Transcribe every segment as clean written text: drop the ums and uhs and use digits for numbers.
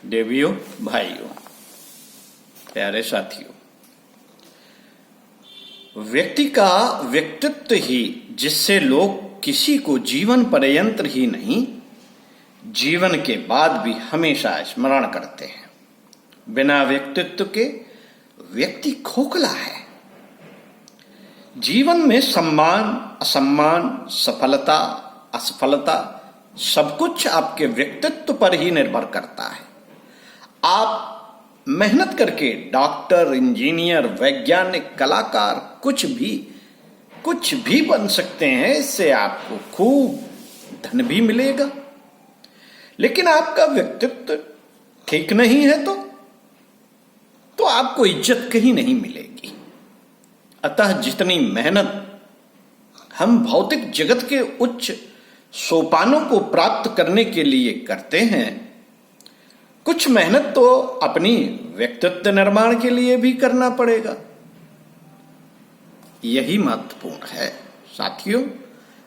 देवियों, भाइयों, प्यारे साथियों, व्यक्ति का व्यक्तित्व ही जिससे लोग किसी को जीवन पर्यंत ही नहीं, जीवन के बाद भी हमेशा स्मरण करते हैं। बिना व्यक्तित्व के व्यक्ति खोखला है। जीवन में सम्मान, असम्मान, सफलता, असफलता सब कुछ आपके व्यक्तित्व पर ही निर्भर करता है। आप मेहनत करके डॉक्टर, इंजीनियर, वैज्ञानिक, कलाकार कुछ भी बन सकते हैं। इससे आपको खूब धन भी मिलेगा, लेकिन आपका व्यक्तित्व ठीक नहीं है तो आपको इज्जत कहीं नहीं मिलेगी। अतः जितनी मेहनत हम भौतिक जगत के उच्च सोपानों को प्राप्त करने के लिए करते हैं, कुछ मेहनत तो अपनी व्यक्तित्व निर्माण के लिए भी करना पड़ेगा। यही महत्वपूर्ण है साथियों।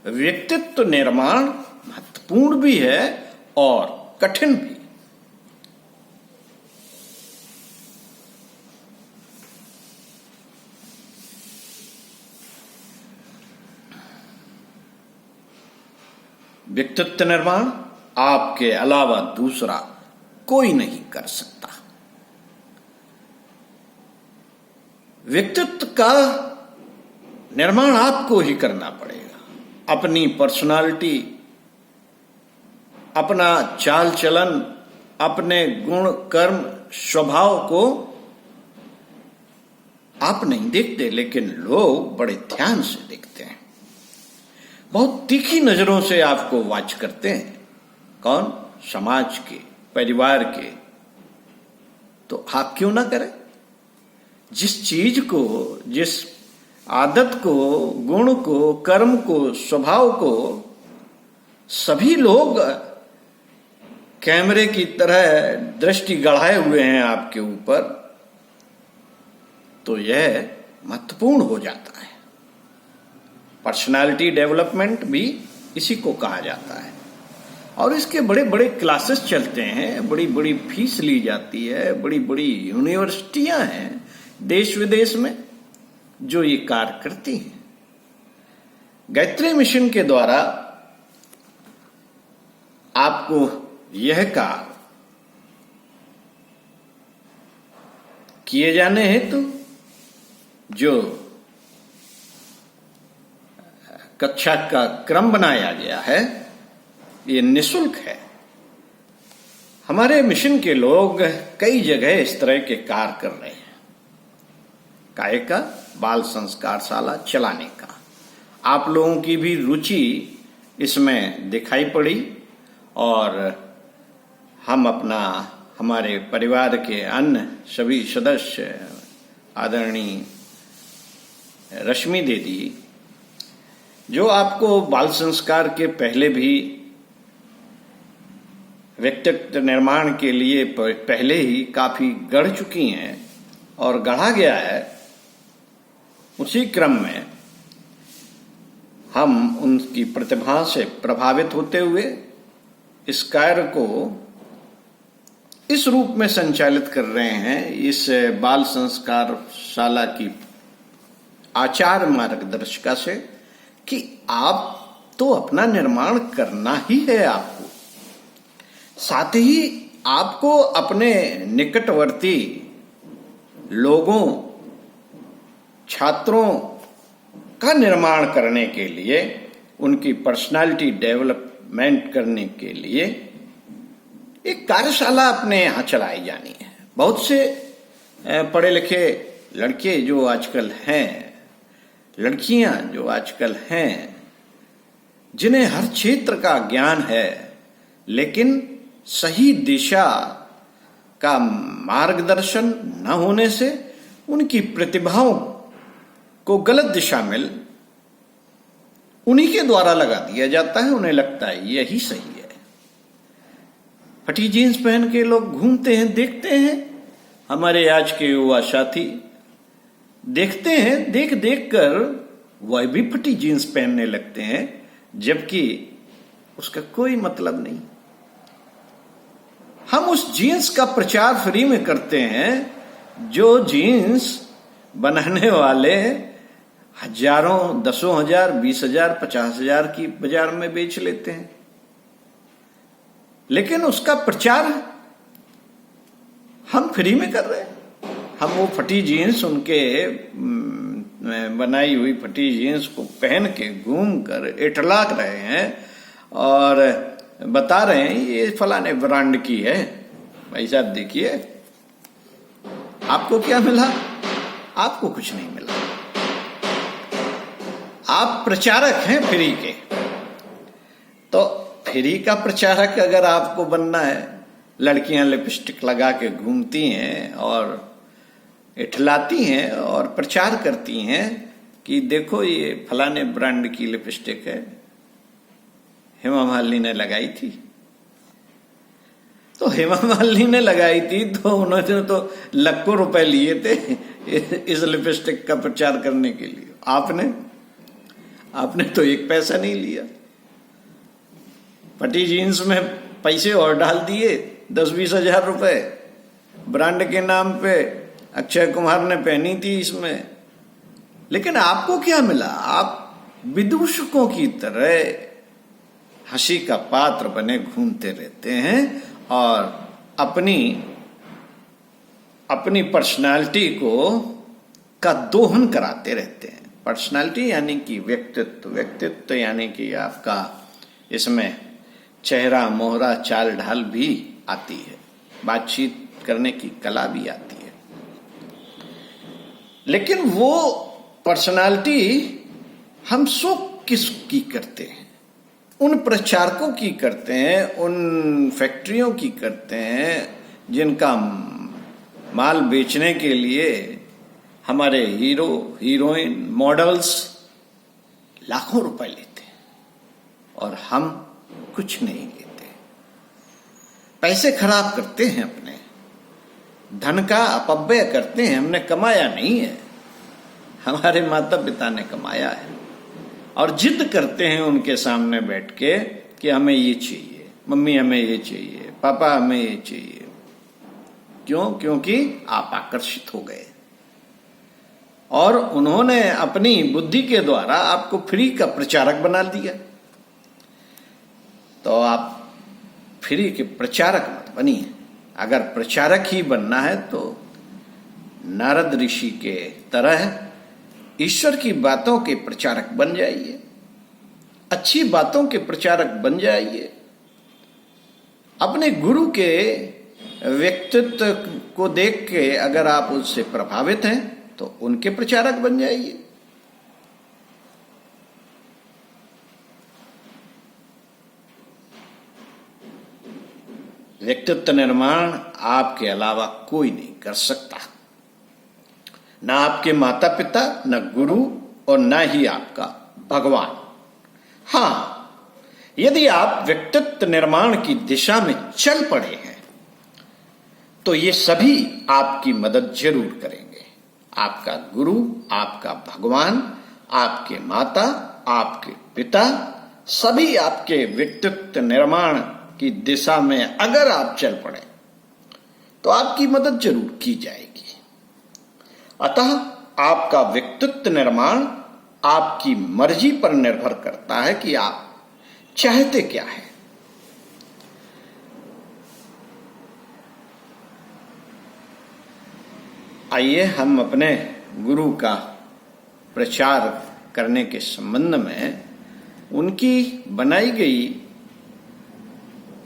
व्यक्तित्व निर्माण महत्वपूर्ण भी है और कठिन भी। व्यक्तित्व निर्माण आपके अलावा दूसरा कोई नहीं कर सकता। व्यक्तित्व का निर्माण आपको ही करना पड़ेगा। अपनी पर्सनालिटी, अपना चाल चलन, अपने गुण, कर्म, स्वभाव को आप नहीं देखते, लेकिन लोग बड़े ध्यान से देखते हैं। बहुत तीखी नजरों से आपको वाच करते हैं। कौन? समाज के, परिवार के। तो आप क्यों ना करें? जिस चीज को, जिस आदत को, गुण को, कर्म को, स्वभाव को सभी लोग कैमरे की तरह दृष्टि गड़ाए हुए हैं आपके ऊपर, तो यह महत्वपूर्ण हो जाता है। पर्सनालिटी डेवलपमेंट भी इसी को कहा जाता है और इसके बड़े बड़े क्लासेस चलते हैं, बड़ी बड़ी फीस ली जाती है, बड़ी बड़ी यूनिवर्सिटियां हैं देश विदेश में जो ये कार्य करती हैं। गायत्री मिशन के द्वारा आपको यह कार्य किए जाने हेतु जो कक्षा का क्रम बनाया गया है, ये निःशुल्क है। हमारे मिशन के लोग कई जगह इस तरह के कार्य कर रहे हैं। काय का? बाल संस्कार शाला चलाने का। आप लोगों की भी रुचि इसमें दिखाई पड़ी और हम हमारे परिवार के अन्य सभी सदस्य, आदरणीय रश्मि दीदी, जो आपको बाल संस्कार के पहले भी व्यक्तित्व निर्माण के लिए पहले ही काफी गढ़ चुकी हैं और गढ़ा गया है, उसी क्रम में हम उनकी प्रतिभा से प्रभावित होते हुए इस कार्य को इस रूप में संचालित कर रहे हैं। इस बाल संस्कार शाला की आचार्य मार्गदर्शिका से कि आप तो अपना निर्माण करना ही है आपको, साथ ही आपको अपने निकटवर्ती लोगों, छात्रों का निर्माण करने के लिए, उनकी पर्सनालिटी डेवलपमेंट करने के लिए एक कार्यशाला अपने यहाँ चलाई जानी है। बहुत से पढ़े लिखे लड़के जो आजकल हैं, लड़कियां जो आजकल हैं, जिन्हें हर क्षेत्र का ज्ञान है, लेकिन सही दिशा का मार्गदर्शन न होने से उनकी प्रतिभाओं को गलत दिशा में उन्हीं के द्वारा लगा दिया जाता है। उन्हें लगता है यही सही है। फटी जीन्स पहन के लोग घूमते हैं, देखते हैं। हमारे आज के युवा साथी देखते हैं, देख देख कर वह भी फटी जीन्स पहनने लगते हैं, जबकि उसका कोई मतलब नहीं। हम उस जीन्स का प्रचार फ्री में करते हैं जो जीन्स बनाने वाले हजारों, दसों हजार, 20,000, 50,000 की बाजार में बेच लेते हैं, लेकिन उसका प्रचार हम फ्री में कर रहे हैं। हम वो फटी जीन्स, उनके बनाई हुई फटी जीन्स को पहन के घूम कर इटला रहे हैं और बता रहे हैं ये फलाने ब्रांड की है। भाई साहब देखिए, आपको क्या मिला? आपको कुछ नहीं मिला। आप प्रचारक हैं फ्री के। तो फ्री का प्रचारक अगर आपको बनना है, लड़कियां लिपस्टिक लगा के घूमती हैं और इठलाती हैं और प्रचार करती हैं कि देखो ये फलाने ब्रांड की लिपस्टिक है, हेमा मालिनी ने लगाई थी। तो हेमा मालिनी ने लगाई थी तो उन्होंने तो लाखों रुपए लिए थे इस लिपस्टिक का प्रचार करने के लिए। आपने तो एक पैसा नहीं लिया। फटी जीन्स में पैसे और डाल दिए, 10-20 हजार रुपए ब्रांड के नाम पे अक्षय कुमार ने पहनी थी इसमें। लेकिन आपको क्या मिला? आप विदूषकों की तरह हंसी का पात्र बने घूमते रहते हैं और अपनी पर्सनालिटी का दोहन कराते रहते हैं। पर्सनालिटी यानी कि व्यक्तित्व यानी कि आपका इसमें चेहरा मोहरा चाल ढाल भी आती है, बातचीत करने की कला भी आती है। लेकिन वो पर्सनालिटी हम शो किसकी करते हैं? उन प्रचारकों की करते हैं, उन फैक्ट्रियों की करते हैं जिनका माल बेचने के लिए हमारे हीरो हीरोइन मॉडल्स लाखों रुपए लेते हैं और हम कुछ नहीं लेते। पैसे खराब करते हैं, अपने धन का अपव्यय करते हैं। हमने कमाया नहीं है, हमारे माता पिता ने कमाया है और जिद करते हैं उनके सामने बैठ के कि हमें ये चाहिए, मम्मी हमें ये चाहिए, पापा हमें ये चाहिए। क्यों? क्योंकि आप आकर्षित हो गए और उन्होंने अपनी बुद्धि के द्वारा आपको फ्री का प्रचारक बना दिया। तो आप फ्री के प्रचारक मत बनिए। अगर प्रचारक ही बनना है तो नारद ऋषि के तरह ईश्वर की बातों के प्रचारक बन जाइए, अच्छी बातों के प्रचारक बन जाइए। अपने गुरु के व्यक्तित्व को देख के अगर आप उससे प्रभावित हैं तो उनके प्रचारक बन जाइए। व्यक्तित्व निर्माण आपके अलावा कोई नहीं कर सकता, ना आपके माता पिता, ना गुरु और ना ही आपका भगवान। हां, यदि आप व्यक्तित्व निर्माण की दिशा में चल पड़े हैं तो ये सभी आपकी मदद जरूर करेंगे। आपका गुरु, आपका भगवान, आपके माता, आपके पिता, सभी आपके व्यक्तित्व निर्माण की दिशा में अगर आप चल पड़े तो आपकी मदद जरूर की जाएगी। अतः आपका व्यक्तित्व निर्माण आपकी मर्जी पर निर्भर करता है कि आप चाहते क्या है। आइए हम अपने गुरु का प्रचार करने के संबंध में उनकी बनाई गई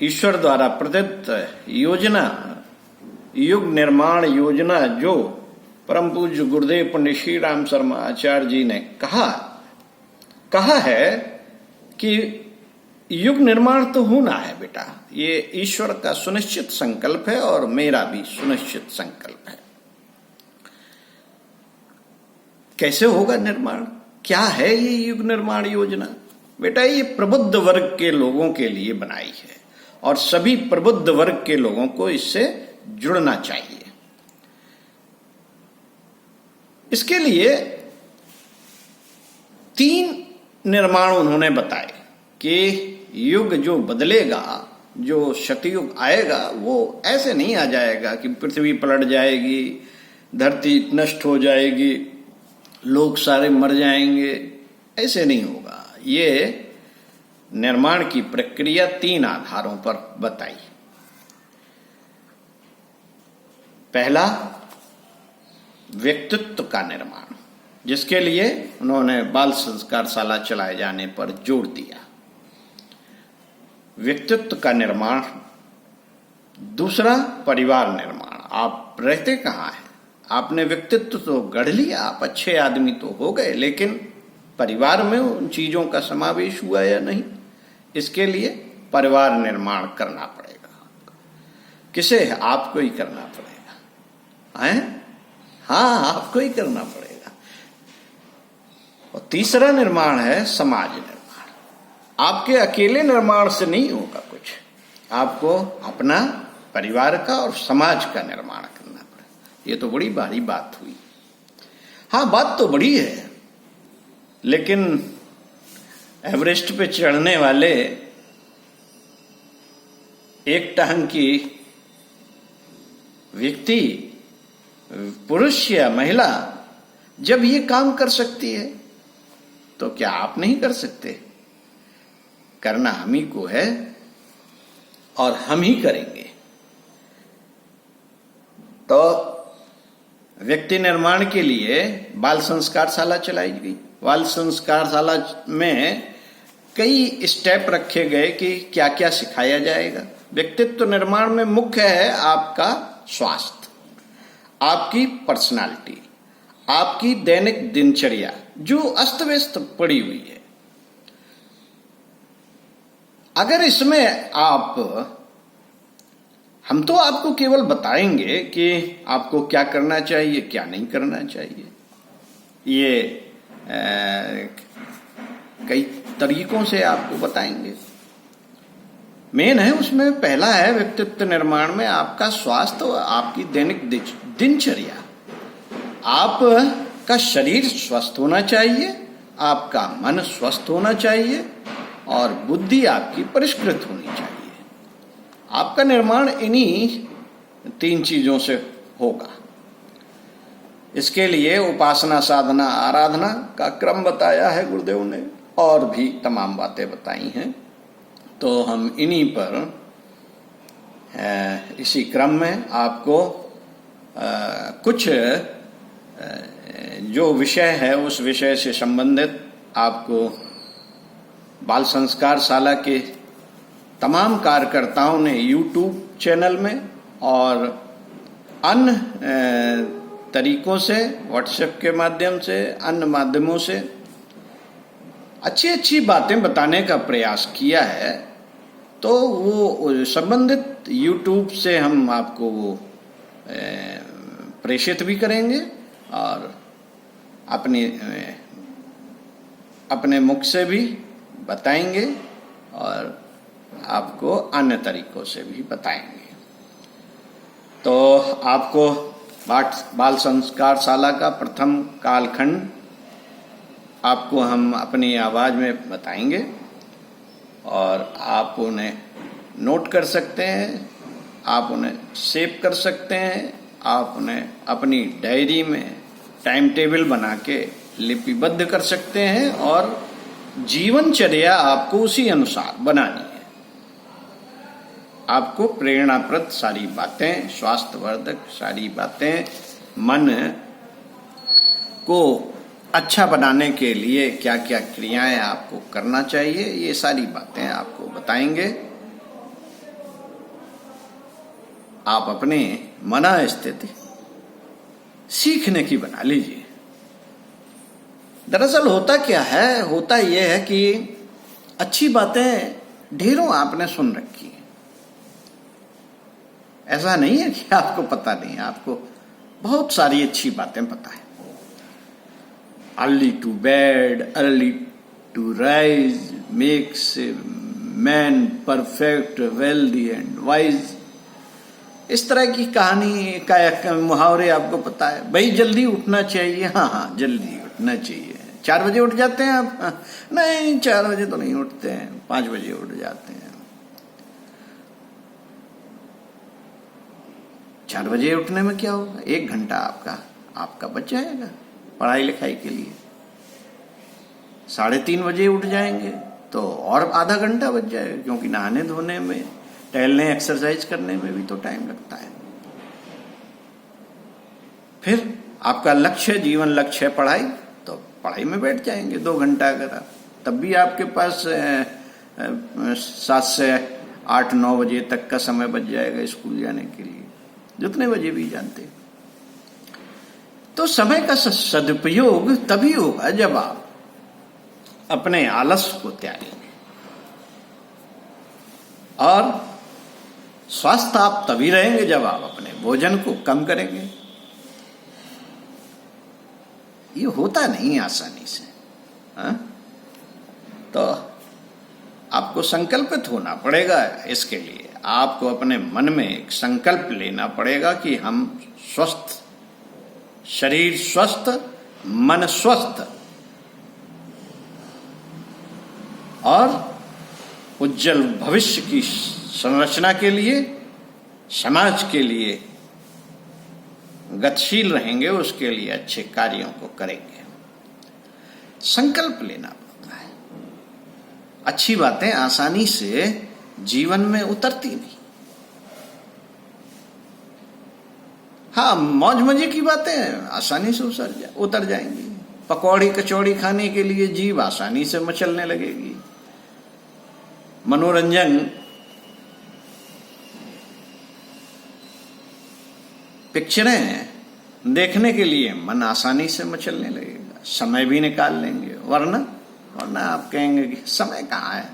ईश्वर द्वारा प्रदत्त योजना, युग निर्माण योजना, जो परम पूज्य गुरुदेव पंडित श्री राम शर्मा आचार्य जी ने कहा है कि युग निर्माण तो होना है बेटा, ये ईश्वर का सुनिश्चित संकल्प है और मेरा भी सुनिश्चित संकल्प है। कैसे होगा निर्माण? क्या है ये युग निर्माण योजना? बेटा ये प्रबुद्ध वर्ग के लोगों के लिए बनाई है और सभी प्रबुद्ध वर्ग के लोगों को इससे जुड़ना चाहिए। इसके लिए 3 निर्माण उन्होंने बताए कि युग जो बदलेगा जो सतयुग आएगा वो ऐसे नहीं आ जाएगा कि पृथ्वी पलट जाएगी, धरती नष्ट हो जाएगी, लोग सारे मर जाएंगे, ऐसे नहीं होगा। ये निर्माण की प्रक्रिया 3 आधारों पर बताई। पहला, व्यक्तित्व का निर्माण, जिसके लिए उन्होंने बाल संस्कार शाला चलाए जाने पर जोर दिया। व्यक्तित्व का निर्माण। दूसरा, परिवार निर्माण। आप रहते कहाँ हैं? आपने व्यक्तित्व तो गढ़ लिया, आप अच्छे आदमी तो हो गए, लेकिन परिवार में उन चीजों का समावेश हुआ या नहीं? इसके लिए परिवार निर्माण करना पड़ेगा। किसे? आपको ही करना पड़ेगा, हैं? हाँ, आपको ही करना पड़ेगा। और तीसरा निर्माण है समाज निर्माण। आपके अकेले निर्माण से नहीं होगा कुछ, आपको अपना परिवार का और समाज का निर्माण करना पड़ेगा। ये तो बड़ी भारी बात हुई। हाँ, बात तो बड़ी है, लेकिन एवरेस्ट पे चढ़ने वाले एक टांग की व्यक्ति, पुरुष या महिला, जब ये काम कर सकती है तो क्या आप नहीं कर सकते? करना हम ही को है और हम ही करेंगे। तो व्यक्ति निर्माण के लिए बाल संस्कार शाला चलाई गई। बाल संस्कार शाला में कई स्टेप रखे गए कि क्या क्या सिखाया जाएगा। व्यक्तित्व निर्माण में मुख्य है आपका स्वास्थ्य, आपकी पर्सनालिटी, आपकी दैनिक दिनचर्या जो अस्त व्यस्त पड़ी हुई है। अगर इसमें हम तो आपको केवल बताएंगे कि आपको क्या करना चाहिए, क्या नहीं करना चाहिए। ये कई तरीकों से आपको बताएंगे। मेन है उसमें, पहला है व्यक्तित्व निर्माण में आपका स्वास्थ्य और आपकी दैनिक दिनचर्या। आपका शरीर स्वस्थ होना चाहिए, आपका मन स्वस्थ होना चाहिए और बुद्धि आपकी परिष्कृत होनी चाहिए। आपका निर्माण इन्हीं 3 चीजों से होगा। इसके लिए उपासना, साधना, आराधना का क्रम बताया है गुरुदेव ने, और भी तमाम बातें बताई हैं। तो हम इन्हीं पर इसी क्रम में आपको कुछ जो विषय है उस विषय से संबंधित आपको बाल संस्कार शाला के तमाम कार्यकर्ताओं ने YouTube चैनल में और अन्य तरीकों से, व्हाट्सएप के माध्यम से, अन्य माध्यमों से अच्छी अच्छी बातें बताने का प्रयास किया है। तो वो संबंधित YouTube से हम आपको वो प्रेषित भी करेंगे और अपने मुख से भी बताएंगे और आपको अन्य तरीकों से भी बताएंगे। तो आपको बाल संस्कार शाला का प्रथम कालखंड आपको हम अपनी आवाज में बताएंगे और आप उन्हें नोट कर सकते हैं, आप उन्हें सेव कर सकते हैं, आप उन्हें अपनी डायरी में टाइम टेबल बना के लिपिबद्ध कर सकते हैं और जीवनचर्या आपको उसी अनुसार बनानी है। आपको प्रेरणाप्रद सारी बातें, स्वास्थ्यवर्धक सारी बातें, मन को अच्छा बनाने के लिए क्या क्या क्रियाएं आपको करना चाहिए, ये सारी बातें आपको बताएंगे। आप अपने मन स्थिति सीखने की बना लीजिए। दरअसल होता क्या है, होता यह है कि अच्छी बातें ढेरों आपने सुन रखी है। ऐसा नहीं है कि आपको पता नहीं, आपको बहुत सारी अच्छी बातें पता है। Early to bed, early to rise makes man perfect, wealthy and wise. इस तरह की कहानी का मुहावरे आपको पता है। भाई जल्दी उठना चाहिए, हाँ जल्दी उठना चाहिए। 4 बजे उठ जाते हैं आप? नहीं, 4 बजे तो नहीं उठते हैं, 5 बजे उठ जाते हैं। 4 बजे उठने में क्या होगा, 1 घंटा आपका बच जाएगा पढ़ाई लिखाई के लिए। 3:30 बजे उठ जाएंगे तो और आधा घंटा बच जाएगा, क्योंकि नहाने धोने में, टहलने, एक्सरसाइज करने में भी तो टाइम लगता है। फिर आपका लक्ष्य है, जीवन लक्ष्य है पढ़ाई, तो पढ़ाई में बैठ जाएंगे 2 घंटा अगर आप, तब भी आपके पास 7 से 8-9 बजे तक का समय बच जाएगा स्कूल जाने के लिए, जितने बजे भी जानते। तो समय का सदुपयोग तभी होगा जब आप अपने आलस को त्यागेंगे, और स्वस्थ आप तभी रहेंगे जब आप अपने भोजन को कम करेंगे। ये होता नहीं आसानी से, हाँ? तो आपको संकल्पित होना पड़ेगा। इसके लिए आपको अपने मन में एक संकल्प लेना पड़ेगा कि हम स्वस्थ, शरीर स्वस्थ, मन स्वस्थ और उज्जवल भविष्य की संरचना के लिए, समाज के लिए गतिशील रहेंगे, उसके लिए अच्छे कार्यों को करेंगे। संकल्प लेना पड़ता है। अच्छी बातें आसानी से जीवन में उतरती नहीं। हाँ, मौज मजे की बातें आसानी से उतर जाएंगी। पकौड़ी कचौड़ी खाने के लिए जीभ आसानी से मचलने लगेगी। मनोरंजन, पिक्चरें देखने के लिए मन आसानी से मचलने लगेगा, समय भी निकाल लेंगे। वरना आप कहेंगे कि समय कहाँ है,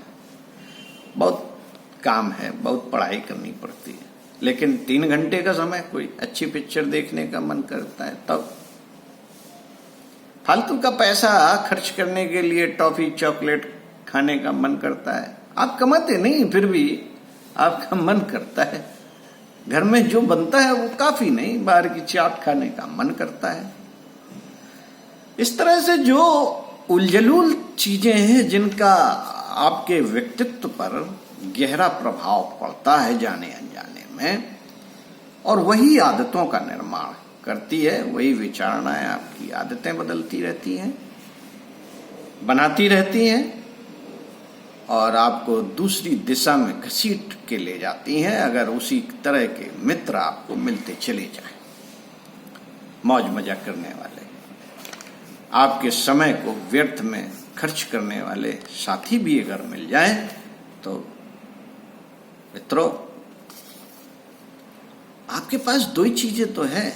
बहुत काम है, बहुत पढ़ाई करनी पड़ती है। लेकिन 3 घंटे का समय कोई अच्छी पिक्चर देखने का मन करता है, तब फालतू का पैसा खर्च करने के लिए टॉफी चॉकलेट खाने का मन करता है। आप कमाते नहीं, फिर भी आपका मन करता है। घर में जो बनता है वो काफी नहीं, बाहर की चाट खाने का मन करता है। इस तरह से जो उलझलूल चीजें हैं जिनका आपके व्यक्तित्व पर गहरा प्रभाव पड़ता है जाने अनजाने में, और वही आदतों का निर्माण करती है, वही विचारणाएं आपकी आदतें बदलती रहती हैं, बनाती रहती हैं और आपको दूसरी दिशा में घसीट के ले जाती हैं, अगर उसी तरह के मित्र आपको मिलते चले जाएं। मौज मजा करने वाले, आपके समय को व्यर्थ में खर्च करने वाले साथी भी अगर मिल जाएं, तो मित्रों, आपके पास 2 ही चीजें तो है,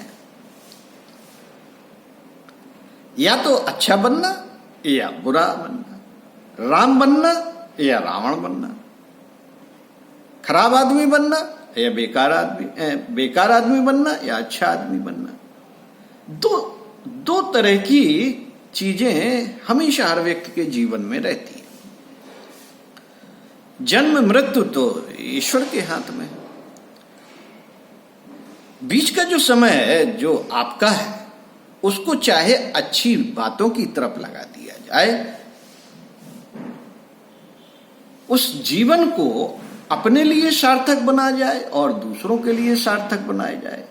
या तो अच्छा बनना या बुरा बनना, राम बनना या रावण बनना, खराब आदमी बनना या बेकार आदमी बनना या अच्छा आदमी बनना। दो तरह की चीजें हमेशा हर व्यक्ति के जीवन में रहती हैं। जन्म मृत्यु तो ईश्वर के हाथ में है। बीच का जो समय है जो आपका है, उसको चाहे अच्छी बातों की तरफ लगा दिया जाए, उस जीवन को अपने लिए सार्थक बनाया जाए और दूसरों के लिए सार्थक बनाया जाए,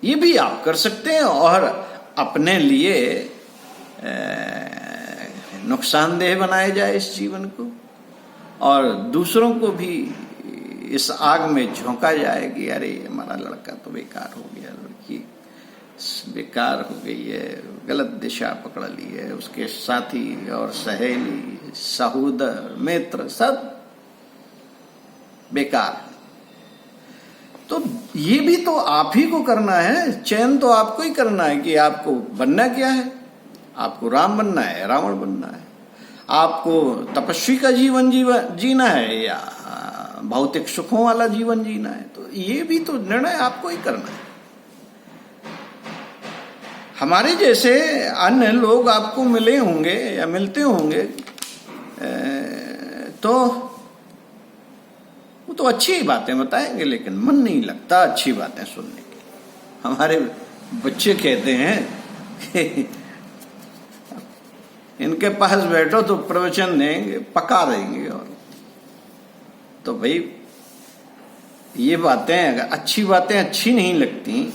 ये भी आप कर सकते हैं। और अपने लिए नुकसानदेह बनाया जाए इस जीवन को, और दूसरों को भी इस आग में झोंका जाए कि अरे हमारा लड़का तो बेकार हो गया, लड़की बेकार हो गई है, गलत दिशा पकड़ ली है, उसके साथी और सहेली, सहोदर, मित्र सब बेकार। तो ये भी तो आप ही को करना है, चयन तो आपको ही करना है कि आपको बनना क्या है। आपको राम बनना है, रावण बनना है, आपको तपस्वी का जीवन जीना है या भौतिक सुखों वाला जीवन जीना है। तो ये भी तो निर्णय आपको ही करना है। हमारे जैसे अन्य लोग आपको मिले होंगे या मिलते होंगे, तो वो तो अच्छी ही बातें बताएंगे, लेकिन मन नहीं लगता अच्छी बातें सुनने की। हमारे बच्चे कहते हैं कि इनके पास बैठो तो प्रवचन देंगे, पका देंगे। और तो भाई ये बातें अगर अच्छी बातें अच्छी नहीं लगती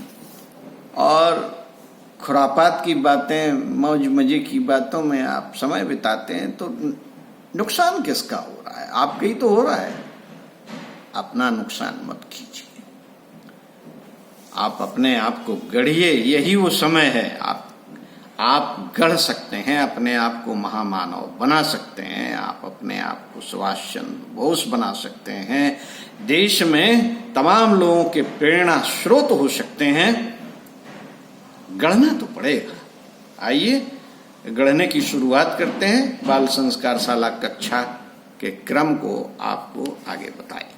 और खुरापात की बातें, मौज मजे की बातों में आप समय बिताते हैं तो नुकसान किसका हो रहा है? आपका ही तो हो रहा है। अपना नुकसान मत कीजिए, आप अपने आप को गढ़िए। यही वो समय है, आप गढ़ सकते हैं, अपने आप को महामानव बना सकते हैं, आप अपने आप को सुभाष चंद्र बोस बना सकते हैं, देश में तमाम लोगों के प्रेरणा स्रोत हो सकते हैं। गढ़ना तो पड़ेगा। आइए गढ़ने की शुरुआत करते हैं। बाल संस्कार शाला कक्षा के क्रम को आपको आगे बताएं।